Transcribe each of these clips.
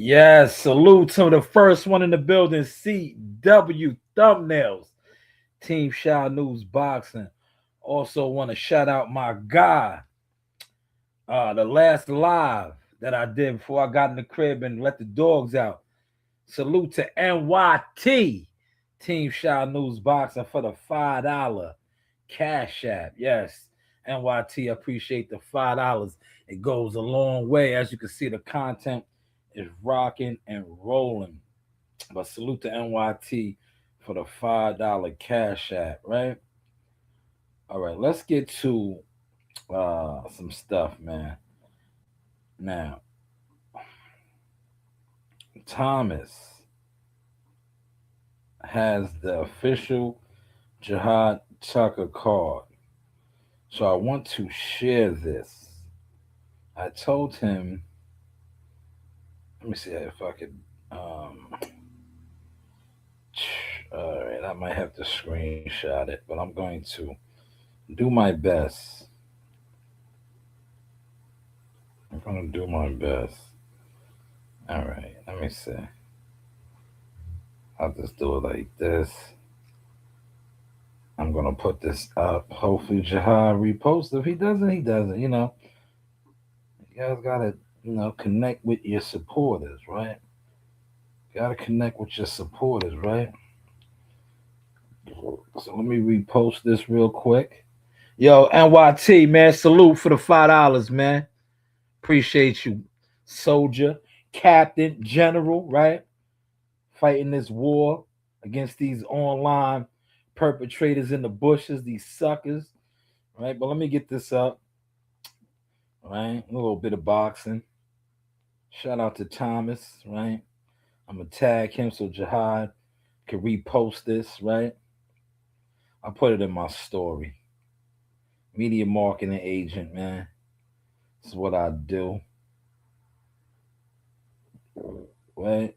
Yes, salute to the first one in the building, CW Thumbnails, Team Shanewz Boxing. Also want to shout out my guy, the last live that I did before I got in the crib and let the dogs out. Salute to NYT, Team Shanewz Boxing for the $5 Cash App. Yes, NYT, appreciate the $5. It goes a long way. As you can see, the content is rocking and rolling. But salute to NYT for the $5 Cash App, right? All right, let's get to some stuff, man. Now, Thomas has the official Jihad Tucker card. So I want to share this. I told him, let me see if I could. All right, I might have to screenshot it, but I'm going to do my best. I'm going to do my best. All right, let me see. I'll just do it like this. I'm going to put this up. Hopefully, Jihad reposts. If he doesn't, he doesn't. You guys got to, connect with your supporters, right? Got to connect with your supporters, right? So let me repost this real quick. Yo, NYT, man, salute for the $5, man. Appreciate you, soldier, captain, general, right? Fighting this war against these online perpetrators in the bushes, these suckers, right? But let me get this up, right? A little bit of boxing. Shout out to Thomas, right? I'm gonna tag him so Jihad can repost this, right? I put it in my story. Media marketing agent, man. This is what I do. Right?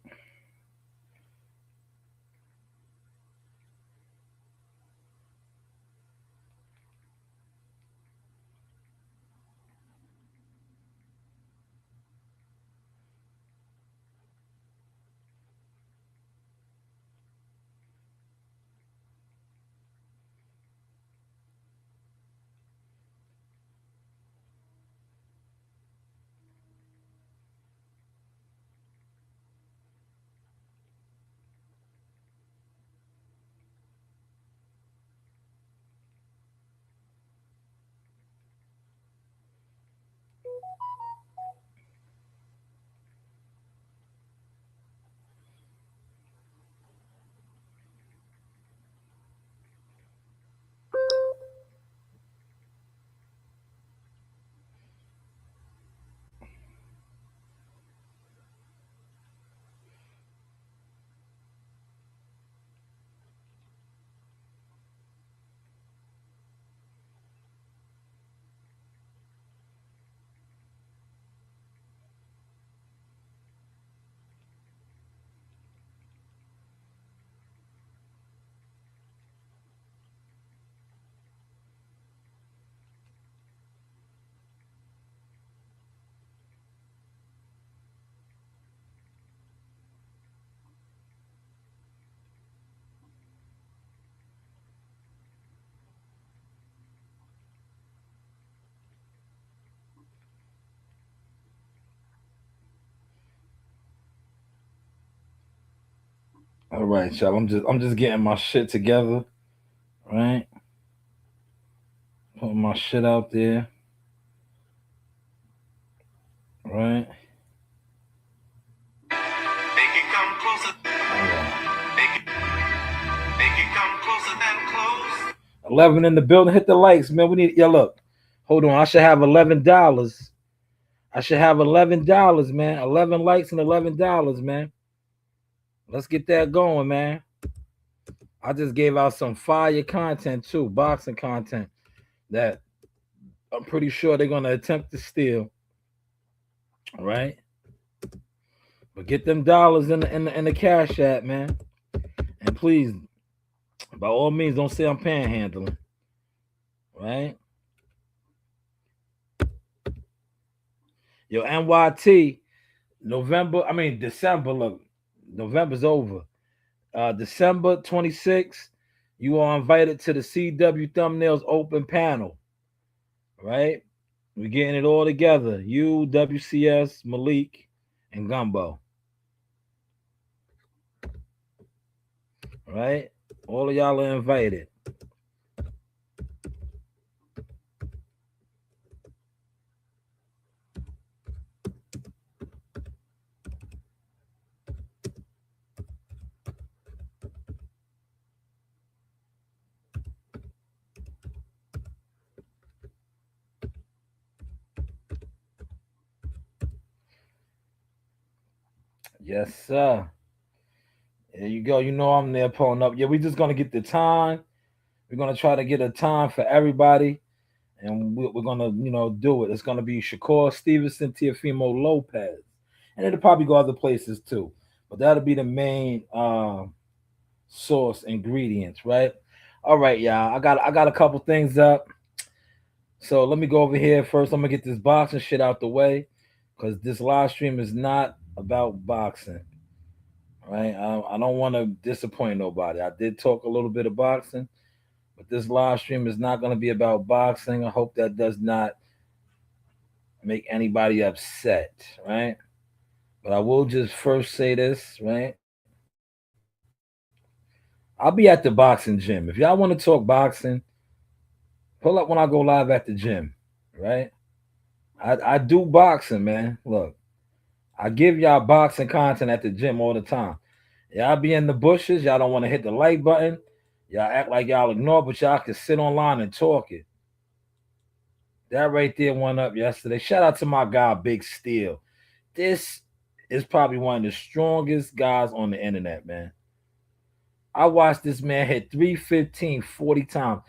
All right, y'all. I'm just getting my shit together, right? Putting my shit out there, right? Make it come closer. All right. Make it come closer than close. 11 in the building. Hit the likes, man. We need. Yeah, look. Hold on. I should have $11. I should have $11, man. 11 likes and $11, man. Let's get that going, man. I just gave out some fire content too, boxing content that I'm pretty sure they're gonna attempt to steal. All right, but get them dollars in the cash app, man. And please, by all means, don't say I'm panhandling. Right? Yo, NYT, December. Look, November's over. December 26th, you are invited to the CW Thumbnails open panel. Right? We're getting it all together. You, WCS, Malik, and Gumbo. Right? All of y'all are invited. Yes, sir. There you go. You know I'm there pulling up. Yeah, we're just gonna get the time. We're gonna try to get a time for everybody, and we're gonna, do it. It's gonna be Shakur Stevenson, Teofimo Lopez, and it'll probably go other places too. But that'll be the main source ingredients, right? All right, y'all. I got a couple things up. So let me go over here first. I'm gonna get this boxing shit out the way because this live stream is not about boxing. Right? I don't want to disappoint nobody. I did talk a little bit of boxing, but this live stream is not going to be about boxing. I hope that does not make anybody upset, right? But I will just first say this, right? I'll be at the boxing gym. If y'all want to talk boxing, pull up when I go live at the gym, right? I do boxing, man. Look, I give y'all boxing content at the gym all the time. Y'all be in the bushes. Y'all don't want to hit the like button. Y'all act like y'all ignore, but y'all can sit online and talk it. That right there went up yesterday. Shout out to my guy, Big Steel. This is probably one of the strongest guys on the internet, man. I watched this man hit 315 40 times.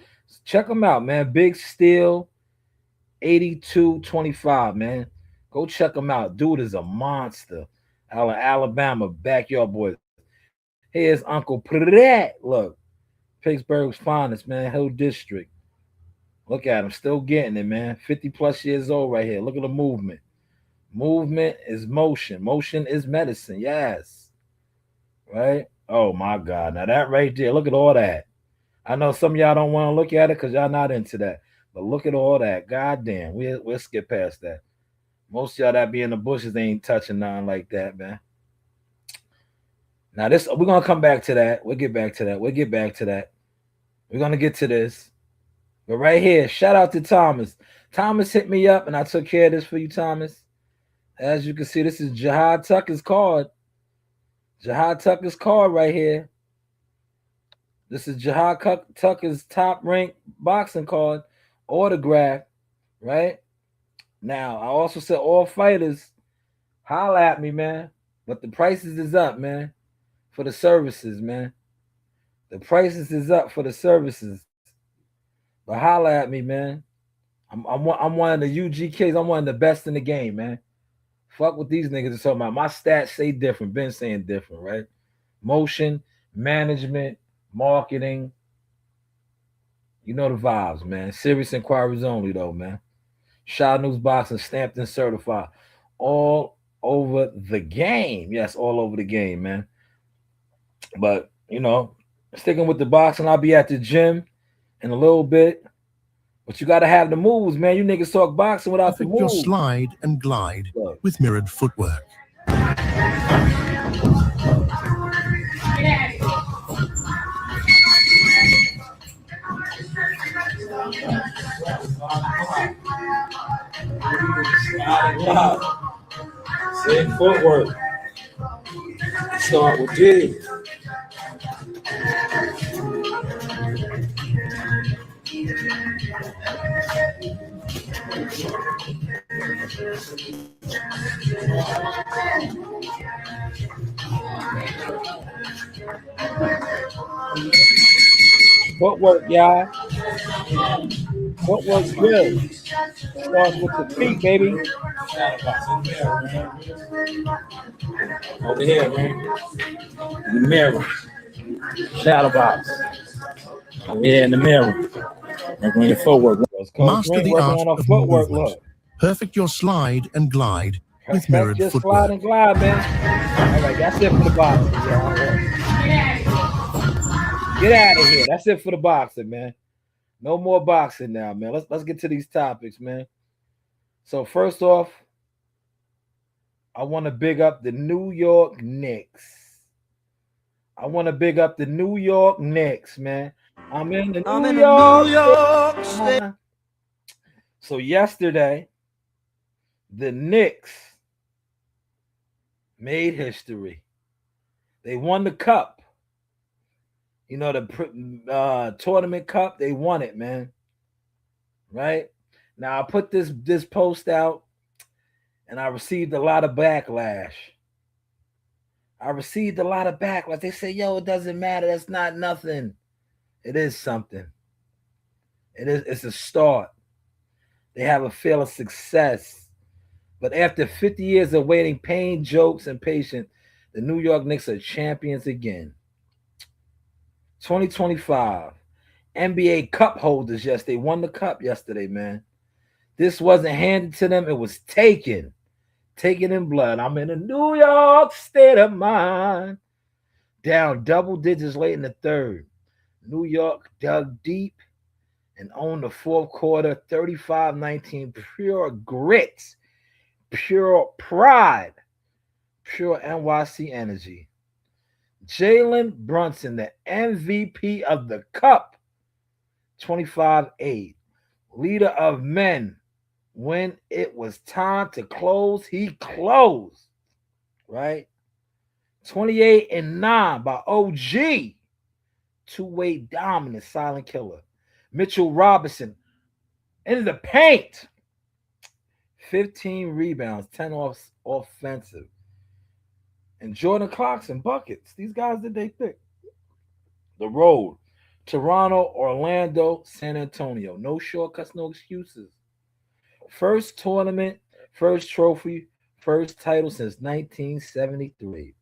Check him out, man. Big Steel, 8225, man. Go check him out. Dude is a monster. Out of Alabama, backyard boys. Here's Uncle Pratt. Look, Pittsburgh's finest, man. Hill District. Look at him, still getting it, man. 50 plus years old right here. Look at the movement. Movement is motion. Motion is medicine. Yes. Right? Oh my God. Now that right there, look at all that. I know some of y'all don't want to look at it because y'all not into that. But look at all that. God damn. We'll skip past that. Most of y'all that be in the bushes ain't touching nothing like that, man. Now this, we're gonna come back to that. We'll get back to that. We're gonna get to this. But right here, shout out to Thomas. Thomas hit me up and I took care of this for you, Thomas. As you can see, this is Jihad Tucker's card. Jihad Tucker's card right here. This is Jihad Tucker's top ranked boxing card, autograph, right? Now, I also said all fighters, holla at me, man. But the prices is up, man, for the services, man. The prices is up for the services. But holla at me, man. I'm one of the UGKs. I'm one of the best in the game, man. Fuck what these niggas are talking about. My stats say different. Been saying different, right? Motion, management, marketing. You know the vibes, man. Serious inquiries only, though, man. Shanewz Boxing, stamped and certified. All over the game. Yes, all over the game, man. But, sticking with the boxing, I'll be at the gym in a little bit. But you got to have the moves, man. You niggas talk boxing without the moves. Your slide and glide with mirrored footwork. Same footwork. Start with G. Footwork, y'all. Footwork's good. Starts with the feet, baby. Over here, man. In the mirror. Shadow box. Over here in the mirror. Working on your footwork. Master the art of movement. Perfect your slide and glide with Mirrored Just slide Footwork. and glide, man. All right, that's it for the boxing, y'all. Get out of here. That's it for the boxing, man. No more boxing now, man. Let's get to these topics, man. So first off, I want to big up the New York Knicks. I want to big up the New York Knicks, man. I'm in the New York State. So yesterday, the Knicks made history. They won the cup. You know, the tournament cup. They won it, man. Right? Now I put this post out, and I received a lot of backlash. They say, yo, it doesn't matter. That's not nothing. It is something. It's a start. They have a feel of success. But after 50 years of waiting, pain, jokes, and patience, the New York Knicks are champions again. 2025. NBA Cup holders, yes, they won the cup yesterday, man. This wasn't handed to them. It was taken in blood. I'm in a New York state of mind. Down double digits late in the third. New York dug deep and owned the fourth quarter 35-19. Pure grit, pure pride, pure NYC energy. Jalen Brunson, the MVP of the Cup, 25-8. Leader of men. When it was time to close, he closed. Right? 28-9 by OG. Two-way dominant silent killer. Mitchell Robinson in the paint. 15 rebounds, 10 offensive. And Jordan Clarkson buckets. These guys that they pick. The road. Toronto, Orlando, San Antonio. No shortcuts, no excuses. First tournament, first trophy, first title since 1973.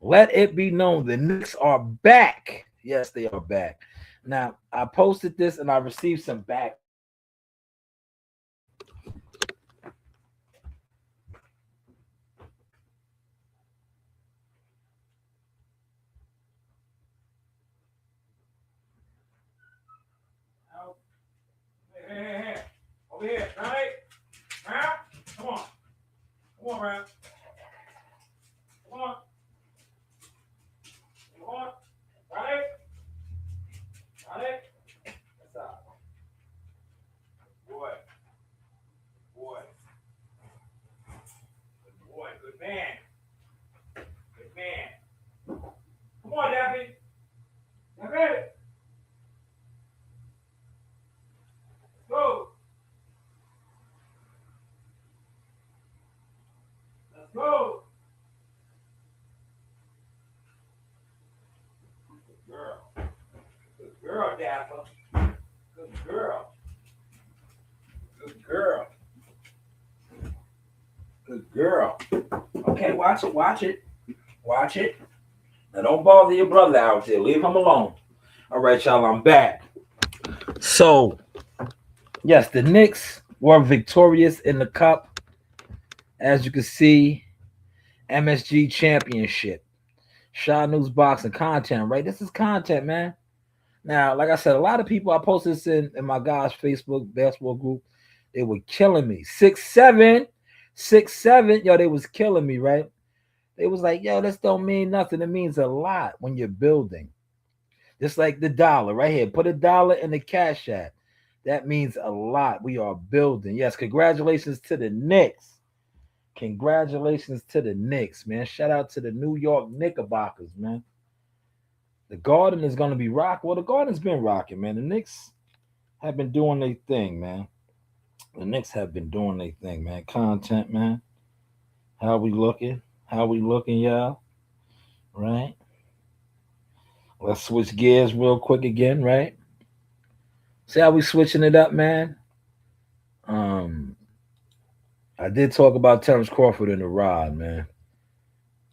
Let it be known the Knicks are back. Yes, they are back. Now, I posted this and I received some back. Hey. Over here, right? Rap? Come on. Come on, Rap. Come on. Come on. Right? Right? That's out. Boy. Good boy. Good man. Good man. Come on, Daffy. Daffy. Go. Let's go. Good girl. Good girl, Dapper. Good girl. Good girl. Good girl. Okay, watch it. Watch it. Now don't bother your brother out there. Leave him alone. All right, y'all, I'm back. So, yes, the Knicks were victorious in the cup. As you can see, MSG Championship. Shanewz boxing content, right? This is content, man. Now, like I said, a lot of people, I posted this in my guys' Facebook basketball group. They were killing me. 6'7", yo, they was killing me, right? They was like, yo, this don't mean nothing. It means a lot when you're building. Just like the dollar right here. Put $1 in the cash app. That means a lot. We are building. Yes, congratulations to the Knicks. Congratulations to the Knicks, man. Shout out to the New York Knickerbockers, man. The Garden is going to be rocking. Well, the Garden's been rocking, man. The Knicks have been doing their thing, man. The Knicks have been doing their thing, man. Content, man. How we looking? Y'all? Right? Let's switch gears real quick again, right? See how we switching it up, man? I did talk about Terrence Crawford in the rod, man.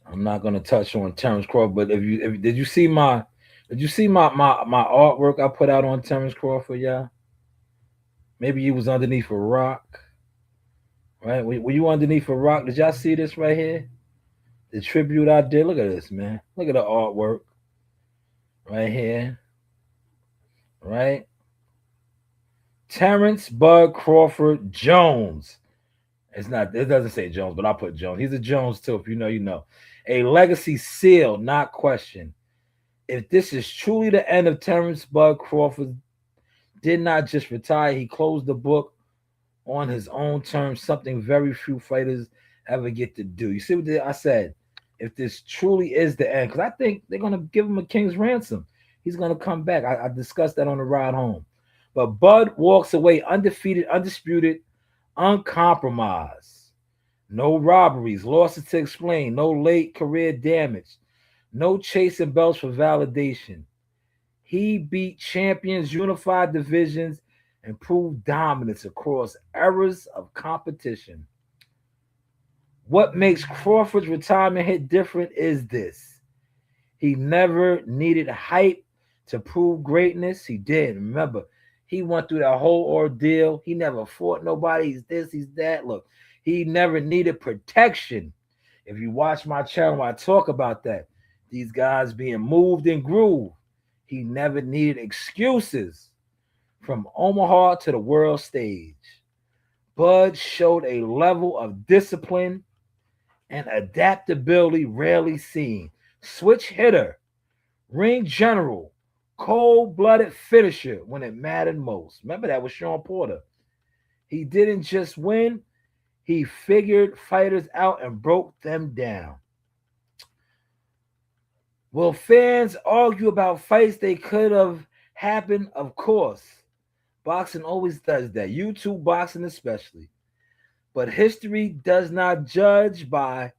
I'm not gonna touch on Terrence Crawford, but if did you see my artwork I put out on Terrence Crawford, yeah? Maybe he was underneath a rock. Right? Were you underneath a rock? Did y'all see this right here? The tribute I did. Look at this, man. Look at the artwork right here. Right? Terrence Bud Crawford Jones. It's not, it doesn't say Jones, but I'll put Jones. He's a Jones too. If you know, you know. A legacy seal, not question. If this is truly the end of Terrence Bud Crawford, did not just retire, he closed the book on his own terms, something very few fighters ever get to do. You see what I said? If this truly is the end, because I think they're going to give him a king's ransom. He's going to come back. I discussed that on the ride home. But Bud walks away undefeated, undisputed, uncompromised. No robberies, losses to explain, no late career damage, no chasing belts for validation. He beat champions, unified divisions, and proved dominance across eras of competition. What makes Crawford's retirement hit different is this. He never needed hype to prove greatness. He did. Remember, he went through that whole ordeal. He never fought nobody. He's this, he's that. Look, he never needed protection. If you watch my channel, I talk about that. These guys being moved and grooved. He never needed excuses. From Omaha to the world stage, Bud showed a level of discipline and adaptability rarely seen. Switch hitter, ring general, cold-blooded finisher when it mattered most. Remember that was Sean Porter. He didn't just win, he figured fighters out and broke them down. Will fans argue about fights they could have happened? Of course. Boxing always does that. YouTube boxing especially. But history does not judge by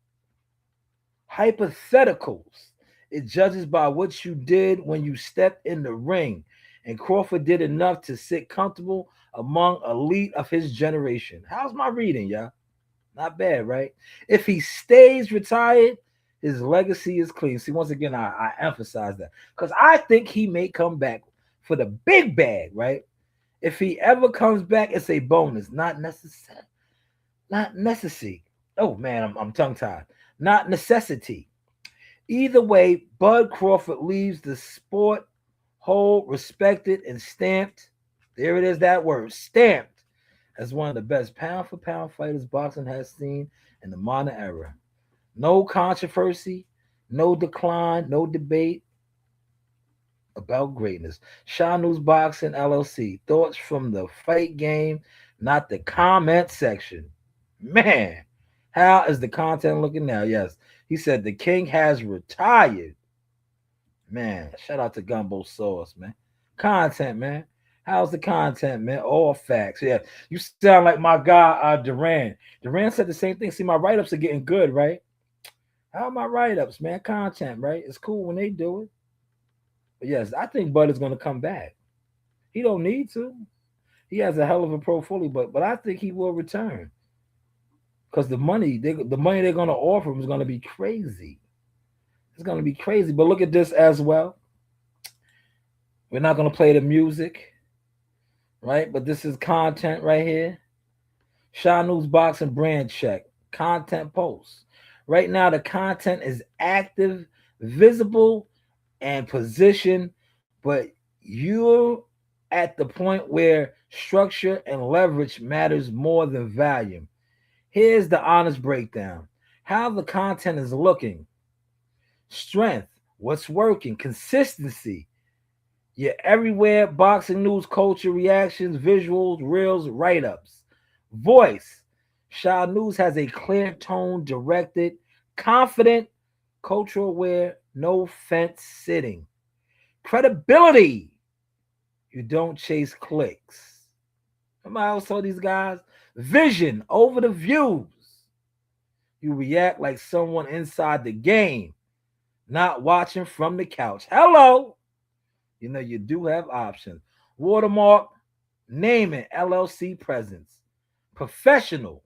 hypotheticals. It judges by what you did when you stepped in the ring. And Crawford did enough to sit comfortable among elite of his generation. How's my reading, y'all? Not bad, right? If he stays retired, his legacy is clean. See, once again, I emphasize that. Because I think he may come back for the big bag, right? If he ever comes back, it's a bonus, not necessary. Not necessity. Oh man, I'm tongue-tied. Not necessity. Either way, Bud Crawford leaves the sport whole, respected, and stamped. There it is, that word, stamped, as one of the best pound-for-pound fighters boxing has seen in the modern era. No controversy, no decline, no debate about greatness. Shanewz Boxing LLC. Thoughts from the fight game, not the comment section. Man, how is the content looking now? Yes, he said the king has retired. Man, shout out to Gumbo Sauce, man. Content, man. How's the content, man? All facts. Yeah, you sound like my guy, Duran. Duran said the same thing. See, my write-ups are getting good, right? How are my write-ups, man? Content, right? It's cool when they do it. But yes, I think Bud is going to come back. He don't need to. He has a hell of a portfolio, but I think he will return because the money they're going to offer him is going to be crazy. It's going to be crazy. But look at this as well. We're not going to play the music, right? But this is content right here. Shanewz Boxing brand check. Content posts. Right now, the content is active, visible, and position, but you're at the point where structure and leverage matters more than volume. Here's the honest breakdown. How the content is looking. Strength, what's working, consistency. You're everywhere, boxing news, culture, reactions, visuals, reels, write-ups. Voice. Shanewz has a clear tone, directed, confident, cultural aware, no fence sitting. Credibility. You don't chase clicks. Remember I always told these guys? Vision over the views. You react like someone inside the game, not watching from the couch. Hello. You know, you do have options. Watermark, name it, LLC presence. Professional,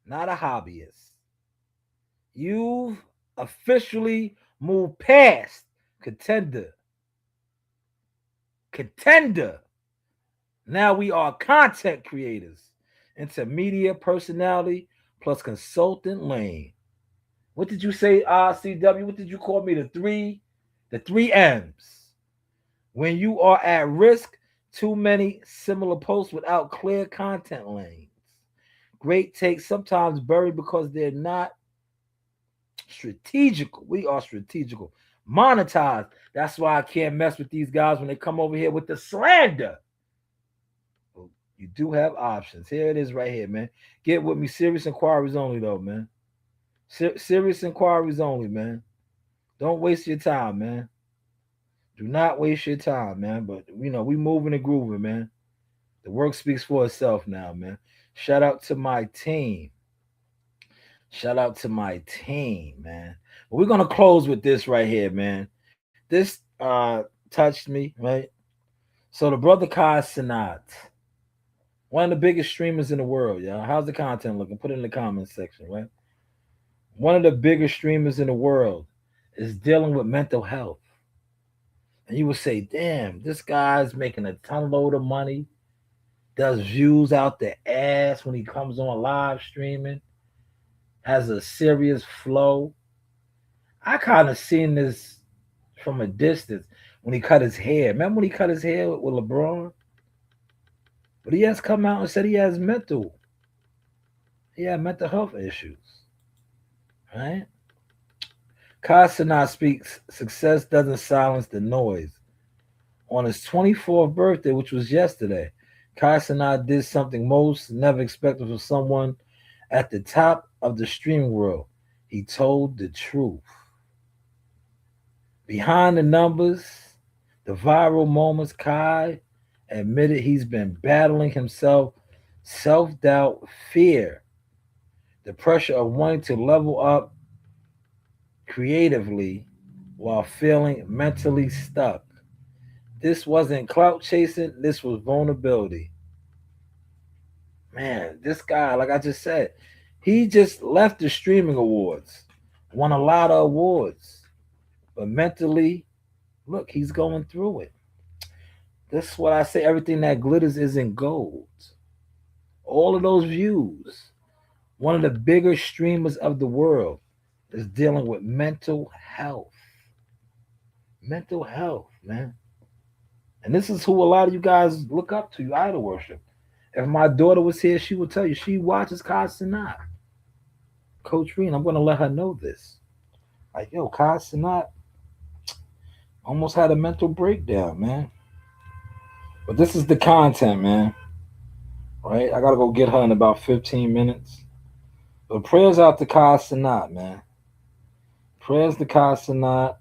not a hobbyist. You've officially moved past contender. Now we are content creators intermediate personality plus consultant lane. What did you say, CW? What did you call me? The three M's. When you are at risk, too many similar posts without clear content lanes. Great takes sometimes buried because they're not strategical. We are strategical. Monetized. That's why I can't mess with these guys when they come over here with the slander. You do have options. Here it is right here, man. Get with me. Serious inquiries only, though, man. Serious inquiries only, man. Don't waste your time, man. Do not waste your time, man. But, we moving and grooving, man. The work speaks for itself now, man. Shout out to my team. Shout out to my team, man. But we're going to close with this right here, man. This touched me, right? So the brother Kai Cenat, one of the biggest streamers in the world, y'all. How's the content looking? Put it in the comments section, right? One of the biggest streamers in the world is dealing with mental health. And you would say, damn, this guy's making a ton load of money, does views out the ass when he comes on live streaming, has a serious flow. I kind of seen this from a distance when he cut his hair. Remember when he cut his hair with LeBron? But he has come out and said he had mental health issues. Right? Kai Cenat speaks, success doesn't silence the noise. On his 24th birthday, which was yesterday, Kai Cenat did something most never expected from someone at the top of the streaming world. He told the truth. Behind the numbers, the viral moments, Kai admitted he's been battling himself, self-doubt, fear, the pressure of wanting to level up creatively while feeling mentally stuck. This wasn't clout chasing, this was vulnerability. Man, this guy, like I just said, he just left the streaming awards, won a lot of awards, but mentally, look, he's going through it. This is what I say, everything that glitters isn't gold. All of those views, one of the bigger streamers of the world is dealing with mental health. Mental health, man. And this is who a lot of you guys look up to, you idol worship. If my daughter was here, she would tell you she watches Kai Cenat. Coach Reen, I'm going to let her know this. Like, yo, Kai Cenat almost had a mental breakdown, man. But this is the content, man. Right? I got to go get her in about 15 minutes. But prayers out to Kai Cenat, man. Prayers to Kai Cenat.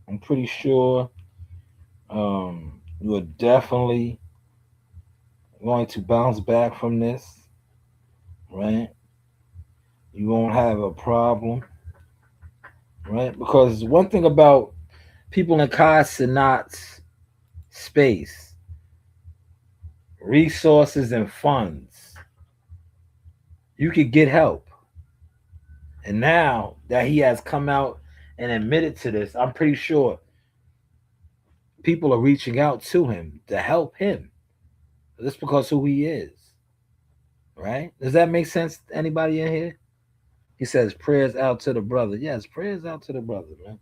I'm pretty sure you are definitely going to bounce back from this, right? You won't have a problem, right? Because one thing about people in Kai Cenat's space, resources and funds, you could get help. And now that he has come out and admitted to this, I'm pretty sure people are reaching out to him to help him. Just because who he is. Right? Does that make sense to anybody in here? He says prayers out to the brother. Yes, prayers out to the brother, man.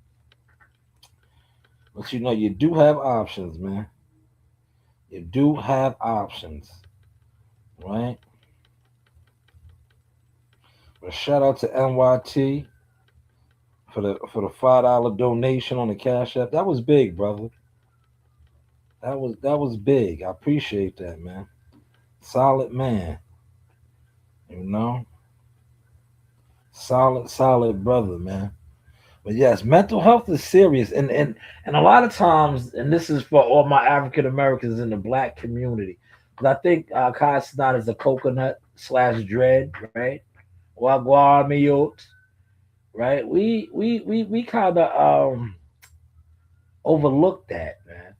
But you do have options, man. You do have options. Right? But shout out to NYT for the $5 donation on the Cash App. That was big, brother. That was big. I appreciate that, man. Solid man. Solid brother, man. But yes, mental health is serious, and a lot of times, and this is for all my African Americans in the Black community, because I think Kai Cenat is a coconut / dread, right? Wagwamiyot, right? We kind of overlooked that, man.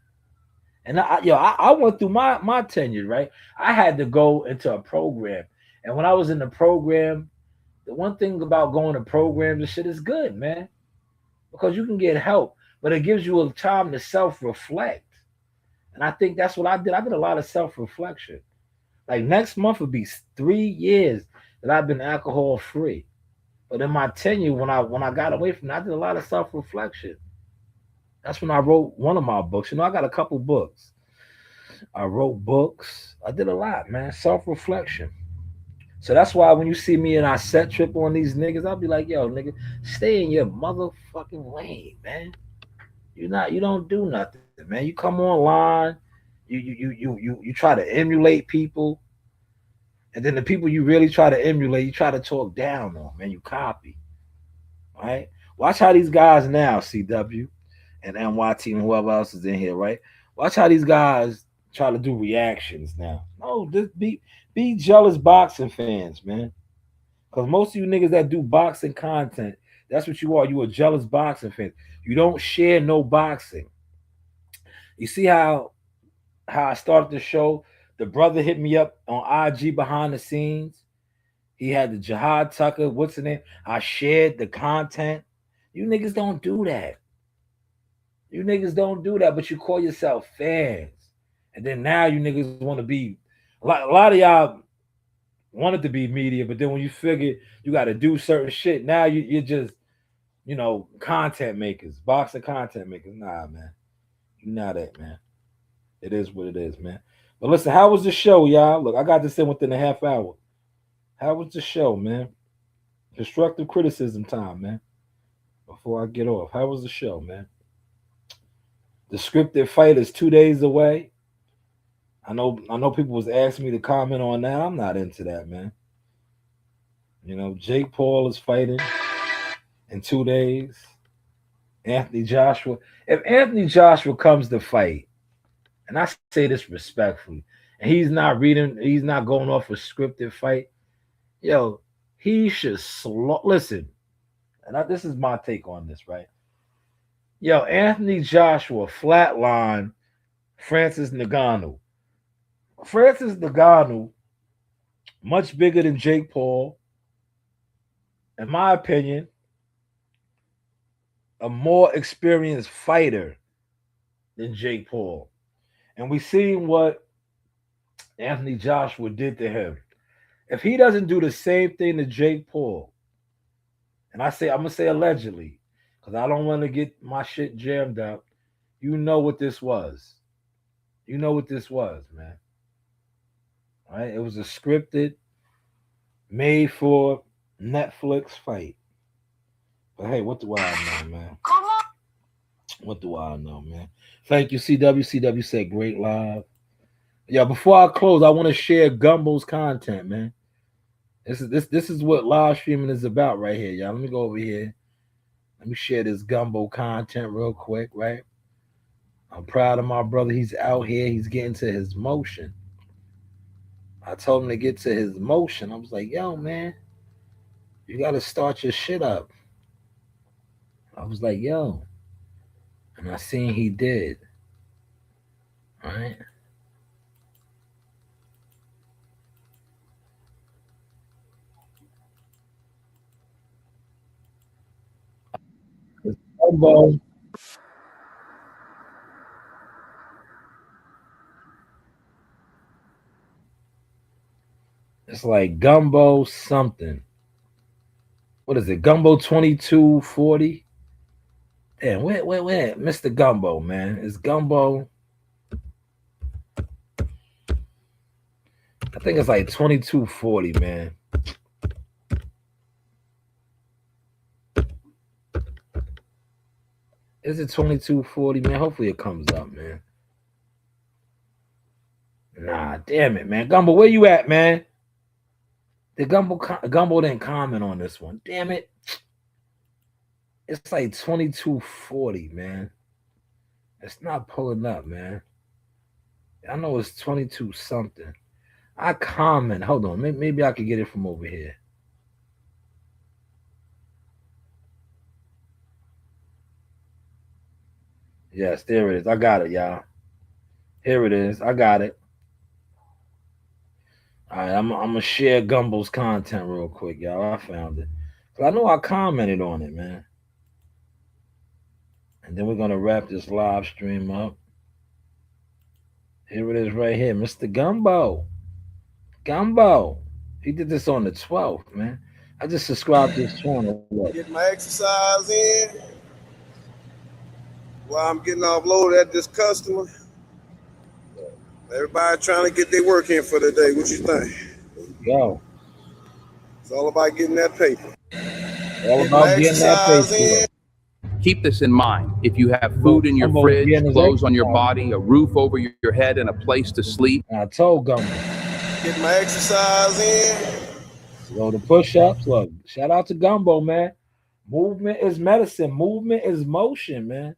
And I went through my tenure, right? I had to go into a program, and when I was in the program, the one thing about going to programs and shit is good, man, because you can get help, but it gives you a time to self-reflect. And I think that's what I did. I did a lot of self-reflection. Like next month would be 3 years that I've been alcohol free. But in my tenure, when I got away from that, I did a lot of self reflection. That's when I wrote one of my books. I got a couple books. I wrote books. I did a lot, man. Self reflection. So that's why when you see me and I set trip on these niggas, I'll be like, yo, nigga, stay in your motherfucking lane, man. You don't do nothing, man. You come online, you try to emulate people, and then the people you really try to emulate, you try to talk down on, man. You copy, right? Watch how these guys now, CW and NYT and whoever else is in here, right? Watch how these guys try to do reactions now. No, just be jealous boxing fans, man. Because most of you niggas that do boxing content, that's what you are. You a jealous boxing fan. You don't share no boxing. You see how I started the show? The brother hit me up on IG behind the scenes. He had the Jihad Tucker. What's the name? I shared the content. You niggas don't do that. You niggas don't do that, but you call yourself fans. And then now you niggas want to be a lot of y'all wanted to be media, but then when you figure you got to do certain shit, now you're just content makers, boxing content makers. Nah, man, you not that, man. It is what it is, man. But listen, how was the show, y'all? Look, I got this in within a half hour. How was the show, man? Constructive criticism time, man. Before I get off, how was the show, man? The scripted fight is 2 days away. I know people was asking me to comment on that. I'm not into that, man. Jake Paul is fighting in 2 days. Anthony Joshua. If Anthony Joshua comes to fight, and I say this respectfully, and he's not going off a scripted fight, yo, he should listen. And this is my take on this, right? Yo, Anthony Joshua flatline Francis Ngannou. Francis Ngannou, much bigger than Jake Paul, in my opinion, a more experienced fighter than Jake Paul. And we seen what Anthony Joshua did to him. If he doesn't do the same thing to Jake Paul, and I'm gonna say allegedly, because I don't want to get my shit jammed up. You know what this was. You know what this was, man. All right? It was a scripted, made for Netflix fight. But hey, what do I know, man? What do I know, man? Thank you, CW. CW said great live. Yeah, before I close, I want to share Gumbo's content, man. This is what live streaming is about right here, y'all. Let me go over here. Let me share this Gumbo content real quick, right? I'm proud of my brother. He's out here. He's getting to his motion. I told him to get to his motion. I was like, yo, man, you got to start your shit up. I was like, yo. And I seen he did. All right. Gumbo. It's like Gumbo something. What is it? Gumbo 2240? Damn, where? Mr. Gumbo, man. It's Gumbo. I think it's like 2240, man. Is it 2240, man? Hopefully it comes up, man. Nah, damn it, man. Gumbo, where you at, man? The Gumbo didn't comment on this one. Damn it. It's like 2240, man. It's not pulling up, man. I know it's 22 something. I comment. Hold on. Maybe I could get it from over here. Yes, there it is. I got it, y'all. Here it is. I got it. All right, I'm gonna share Gumbo's content real quick, y'all. I found it. Cause I know I commented on it, man. And then we're gonna wrap this live stream up. Here it is right here, Mr. Gumbo. Gumbo. He did this on the 12th, man. I just subscribed to his channel. Look. Get my exercise in while I'm getting offloaded at this customer. Everybody trying to get their work in for the day. What you think? Yo. It's all about getting that paper. All about getting that paper. Keep this in mind. If you have food in your fridge, clothes on your body, a roof over your head, and a place to sleep. I told Gumbo. Get my exercise in. So the push-ups. Look, shout out to Gumbo, man. Movement is medicine. Movement is motion, man.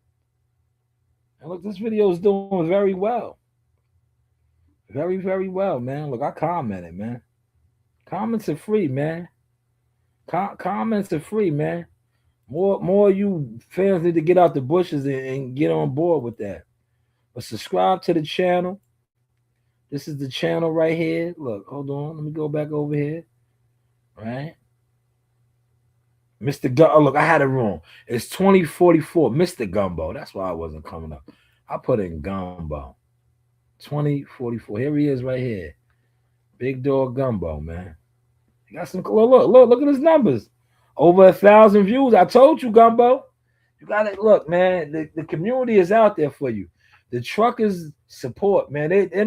And look, this video is doing very well. Very, very well, man. Look, I commented, man. Comments are free, man. Comments are free, man. More you fans need to get out the bushes and get on board with that. But subscribe to the channel. This is the channel right here. Look, hold on. Let me go back over here. Right? Mr. Gumbo. Oh, look, I had it wrong. It's 2044. Mr. Gumbo. That's why I wasn't coming up. I put in Gumbo. 2044. Here he is right here. Big Dog Gumbo, man. He got some look at his numbers. Over 1,000 views. I told you, Gumbo. You got it. Look, man, the community is out there for you. The truckers support, man. They're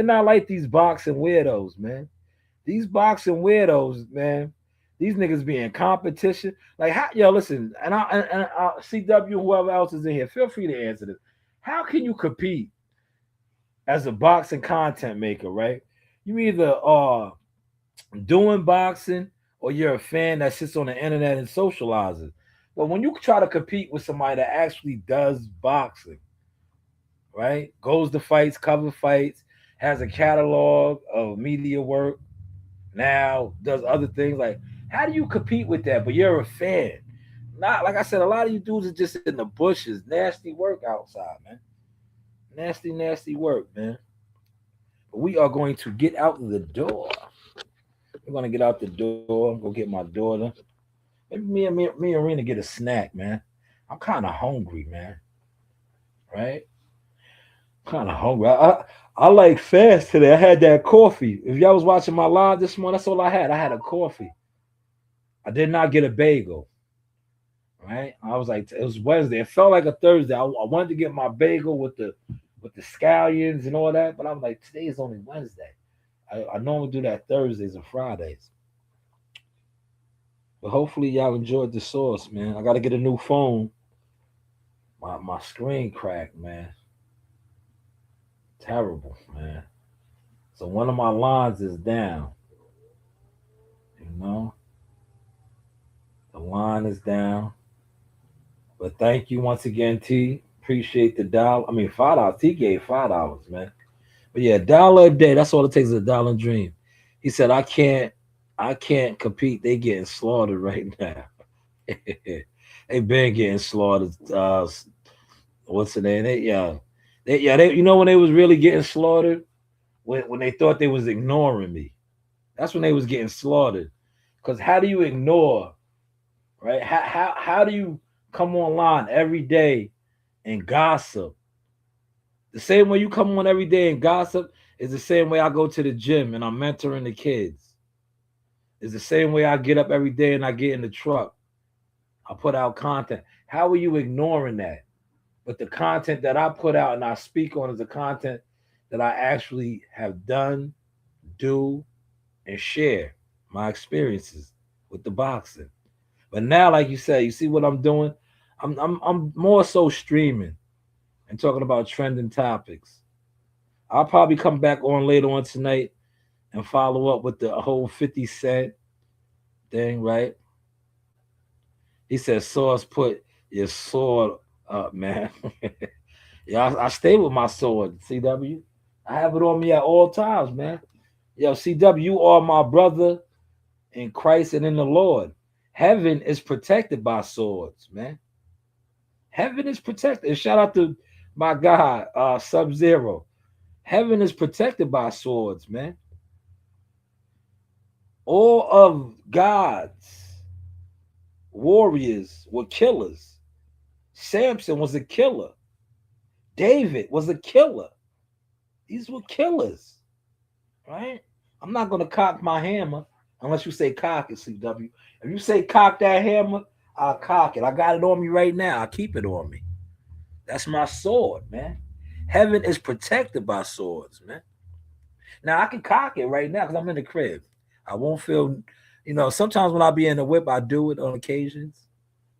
not like these boxing weirdos, man. These boxing weirdos, man. These niggas be in competition. Like, how, yo, listen, and I CW, whoever else is in here, feel free to answer this. How can you compete as a boxing content maker, right? You either are doing boxing or you're a fan that sits on the internet and socializes. But when you try to compete with somebody that actually does boxing, right? Goes to fights, cover fights, has a catalog of media work, now does other things. Like, how do you compete with that? But you're a fan. Not like I said, a lot of you dudes are just in the bushes. Nasty work outside, man. Nasty, nasty work, man. But we are going to get out the door. We're gonna get out the door. Go get my daughter. Maybe me and Rena get a snack, man. I'm kind of hungry, man. Right? Kind of hungry. I like fast today. I had that coffee. If y'all was watching my live this morning, that's all I had. I had a coffee. I did not get a bagel. Right? I was like, it was Wednesday. It felt like a Thursday. I wanted to get my bagel with the scallions and all that, but I was like, today is only Wednesday. I normally do that Thursdays and Fridays. But hopefully y'all enjoyed the sauce, man. I got to get a new phone. My screen cracked, man. Terrible, man. So one of my lines is down. You know? The line is down. But thank you once again, T. Appreciate the $1. I mean, $5. T gave $5, man. But yeah, $1 a day. That's all it takes, is a dollar dream. He said, I can't compete. They getting slaughtered right now. They been getting slaughtered. What's the name? They you know when they was really getting slaughtered? When they thought they was ignoring me. That's when they was getting slaughtered. Because how do you ignore, right? How do you come online every day and gossip? The same way you come on every day and gossip is the same way I go to the gym and I'm mentoring the kids. It's the same way I get up every day and I get in the truck. I put out content. How are you ignoring that? But the content that I put out and I speak on is the content that I actually have done, do, and share my experiences with the boxing. But now, like you said, you see what I'm doing? I'm more so streaming and talking about trending topics. I'll probably come back on later on tonight and follow up with the whole 50 Cent thing, right? He says, Sauce, put your sword up, man. Yeah, I stay with my sword, CW. I have it on me at all times, man. Yo, CW, you are my brother in Christ and in the Lord. Heaven is protected by swords, man. Heaven is protected. And shout out to my guy, Sub-Zero. Heaven is protected by swords, man. All of God's warriors were killers. Samson was a killer. David was a killer. These were killers, right? I'm not gonna cock my hammer unless you say cock it, CW. If you say cock that hammer, I'll cock it. I got it on me right now. I keep it on me. That's my sword, man. Heaven is protected by swords, man. Now I can cock it right now because I'm in the crib. I won't feel, sometimes when I be in the whip, I do it on occasions.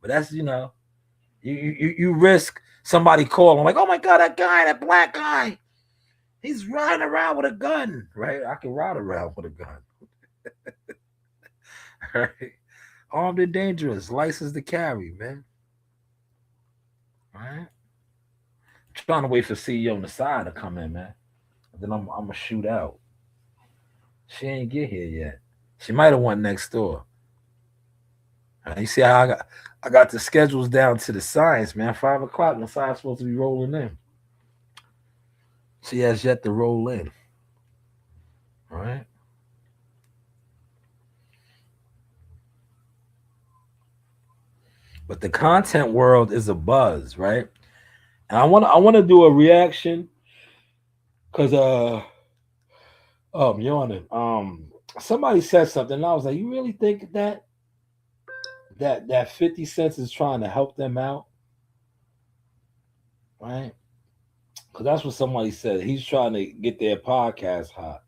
But that's, you risk somebody calling like, oh my God, that black guy, he's riding around with a gun, right? I can ride around with a gun. Right? Armed and dangerous, license to carry, man. All right. Trying to wait for CEO on the side to come in, man. And then I'm gonna shoot out. She ain't get here yet. She might have went next door. You see how I got the schedules down to the science, man. 5 o'clock, the science supposed to be rolling in. She has yet to roll in. All right. But the content world is a buzz, right? And I want to do a reaction because I'm yawning. Somebody said something, and I was like, you really think that 50 cents is trying to help them out? Right? Because that's what somebody said. He's trying to get their podcast hot.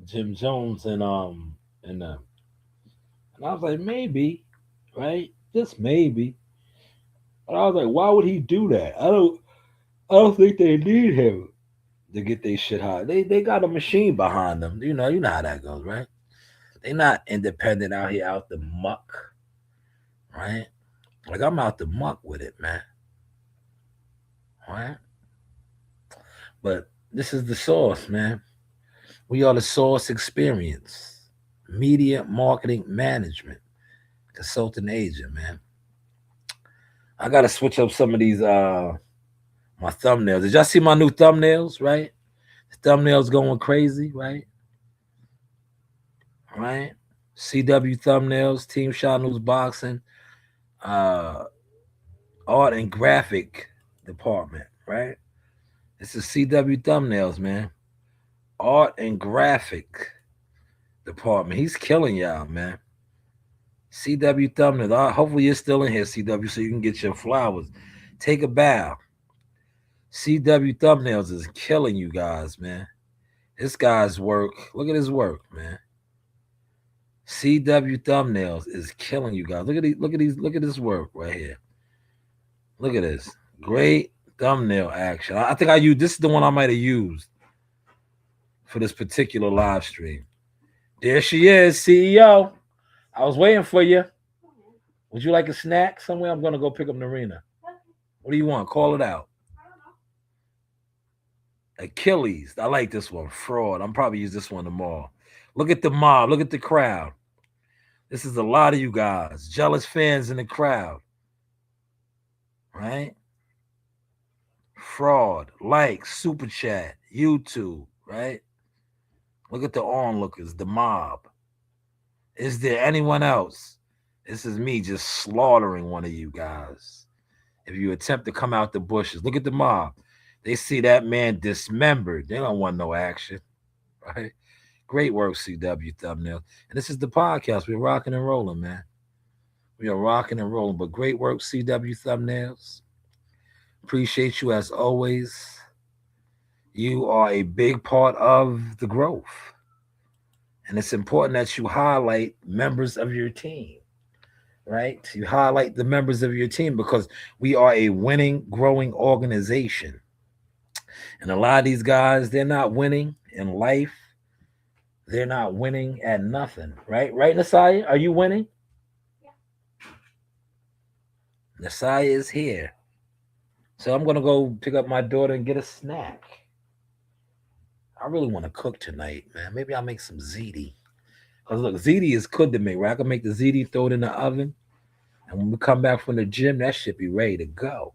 Jim Jones and and I was like, maybe, right? Just maybe. But I was like, why would he do that? I don't think they need him to get their shit hot. They got a machine behind them. You know how that goes, right? They not independent out here out the muck. Right? Like I'm out the muck with it, man. Right? But this is the source, man. We are the source experience. Media marketing management. Consultant agent, man. I gotta switch up some of these my thumbnails. Did y'all see my new thumbnails, right? The thumbnails going crazy, right? Right? CW thumbnails, Team Shanewz Boxing, art and graphic department, right? This is CW thumbnails, man. Art and graphic department. He's killing y'all, man. CW thumbnails. Hopefully you're still in here, CW, so you can get your flowers. Take a bow. CW thumbnails is killing you guys, man. This guy's work. Look at his work, man. CW thumbnails is killing you guys. Look at this work right here. Look at this. Great thumbnail action. I think this is the one I might have used for this particular live stream. There she is, CEO. I was waiting for you. Would you like a snack somewhere? I'm gonna go pick up Narina. What do you want? Call it out. Achilles. I like this one. Fraud. I'm probably use this one tomorrow. Look at the mob. Look at the crowd. This is a lot of you guys. Jealous fans in the crowd. Right? Fraud. Like, super chat, YouTube. Right? Look at the onlookers, the mob. Is there anyone else? This is me just slaughtering one of you guys. If you attempt to come out the bushes, look at the mob. They see that man dismembered. They don't want no action. Right? Great work, CW thumbnail. And this is the podcast. We're rocking and rolling, man. We are rocking and rolling. But great work, CW thumbnails. Appreciate you as always. You are a big part of the growth. And it's important that you highlight members of your team, right? You highlight the members of your team because we are a winning, growing organization. And a lot of these guys, they're not winning in life. They're not winning at nothing, right? Right, Nasaya? Are you winning? Yeah. Nasaya is here. So I'm going to go pick up my daughter and get a snack. I really want to cook tonight, man. Maybe I'll make some ziti. Because look, ziti is good to make, right? I can make the ziti, throw it in the oven. And when we come back from the gym, that should be ready to go.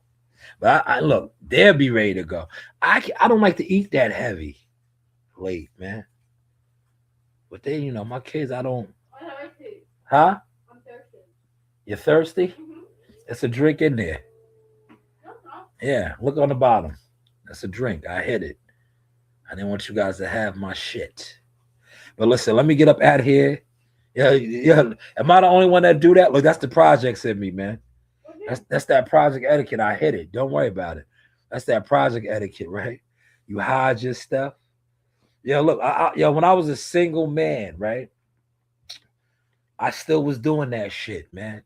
But I look, they'll be ready to go. I don't like to eat that heavy late, man. But they, my kids, I don't. Huh? I'm thirsty. You're thirsty? Mm-hmm. There's a drink in there. Yeah, look on the bottom. That's a drink. I hit it. I didn't want you guys to have my shit. But listen, let me get up out of here. Yeah. Am I the only one that do that? Look, that's the projects in me, man. That's that project etiquette. I hit it. Don't worry about it. That's that project etiquette, right? You hide your stuff. Yeah, look, when I was a single man, right? I still was doing that shit, man.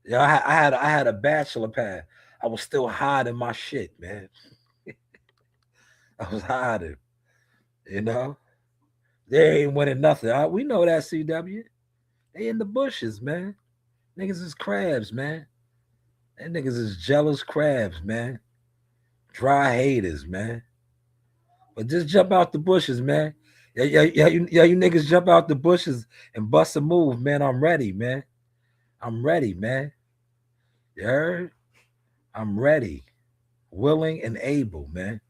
Yeah, I had a bachelor pad. I was still hiding my shit, man. I was hiding, you know. They ain't winning nothing. We know that, CW. They in the bushes, man. Niggas is crabs, man. That niggas is jealous crabs, man. Dry haters, man. But just jump out the bushes, man. Yeah, you niggas jump out the bushes and bust a move, man. I'm ready, man. I'm ready, man. You heard? I'm ready, willing and able, man.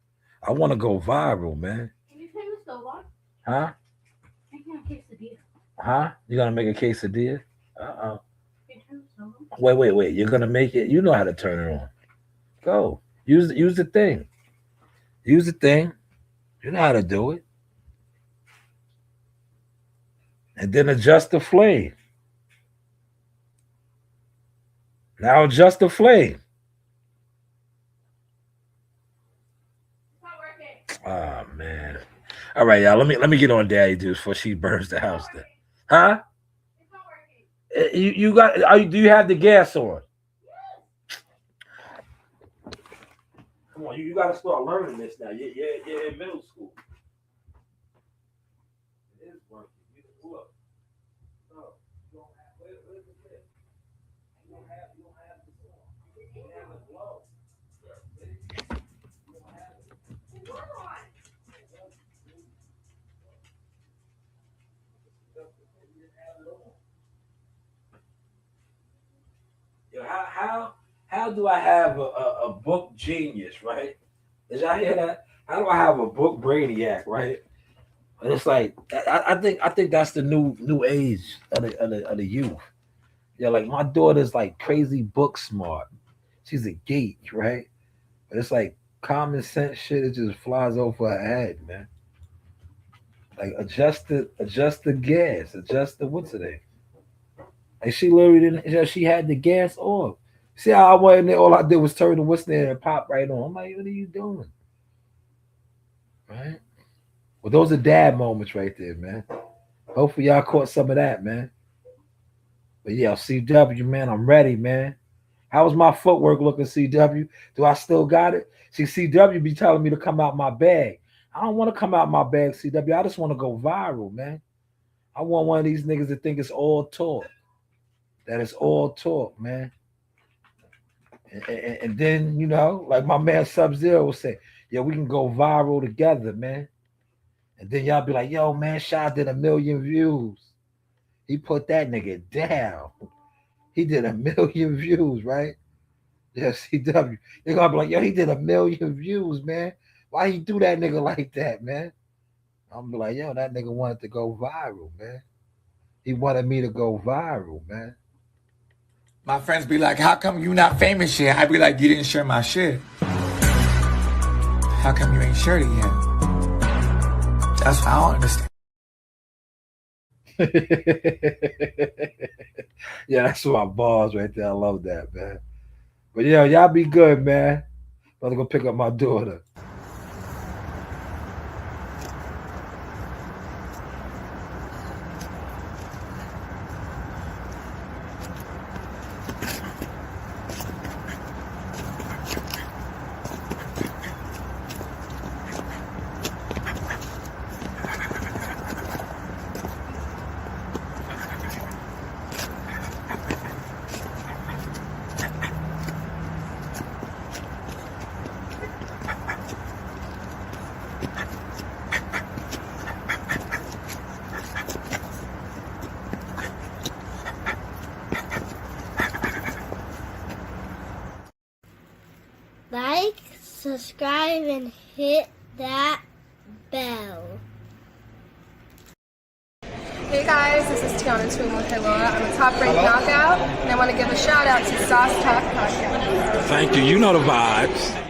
I want to go viral, man. Can you take this over? Huh? Making a quesadilla. Huh? You gonna make a quesadilla? Wait. You're gonna make it. You know how to turn it on. Go. Use the thing. Use the thing. You know how to do it. And then adjust the flame. Now adjust the flame. It's not working. Oh man. All right, y'all. Let me get on Daddy Dudes before she burns the house down. Huh? It's not working. You got? Do you have the gas on? Yes. Come on, you got to start learning this now. You're in middle school. It is working. Look. No, you don't have. Where's the clip? You don't have the song. You don't have the blow. You don't have it. It's on. Yo, how do I have a book genius, right? Did y'all hear that? How do I have a book brainiac, right? And it's like I think that's the new age of the youth. Yeah, like my daughter's like crazy book smart. She's a geek, right? But it's like common sense shit. It just flies over her head, man. Like adjust the gas, adjust the what's it? Like she literally didn't. You know, she had the gas off. See how I went in there? All I did was turn the what's there and pop right on. I'm like, what are you doing? Right? Well, those are dad moments right there, man. Hopefully y'all caught some of that, man. But yeah, CW, man, I'm ready, man. How's my footwork looking, CW? Do I still got it? See, CW be telling me to come out my bag. I don't want to come out my bag, CW. I just want to go viral, man. I want one of these niggas to think it's all talk. That it's all talk, man. And then, you know, like my man Sub-Zero will say, yeah, we can go viral together, man. And then y'all be like, yo, man, Shy did 1 million views. He put that nigga down. He did 1 million views, right? Yeah, CW. They're gonna be like, yo, he did 1 million views, man. Why he do that nigga like that, man? I'm gonna be like, yo, that nigga wanted to go viral, man. He wanted me to go viral, man. My friends be like, how come you not famous yet? I be like, you didn't share my shit. How come you ain't shared it yet? That's what I don't understand. Yeah, that's my balls right there. I love that, man. But yeah, y'all be good, man. I'm gonna go pick up my daughter. Like, subscribe, and hit that bell. Hey guys, this is Tiana Tumo-Helora. I'm a top-ranked knockout, and I want to give a shout out to Sauce Talk Podcast. Thank you. You know the vibes.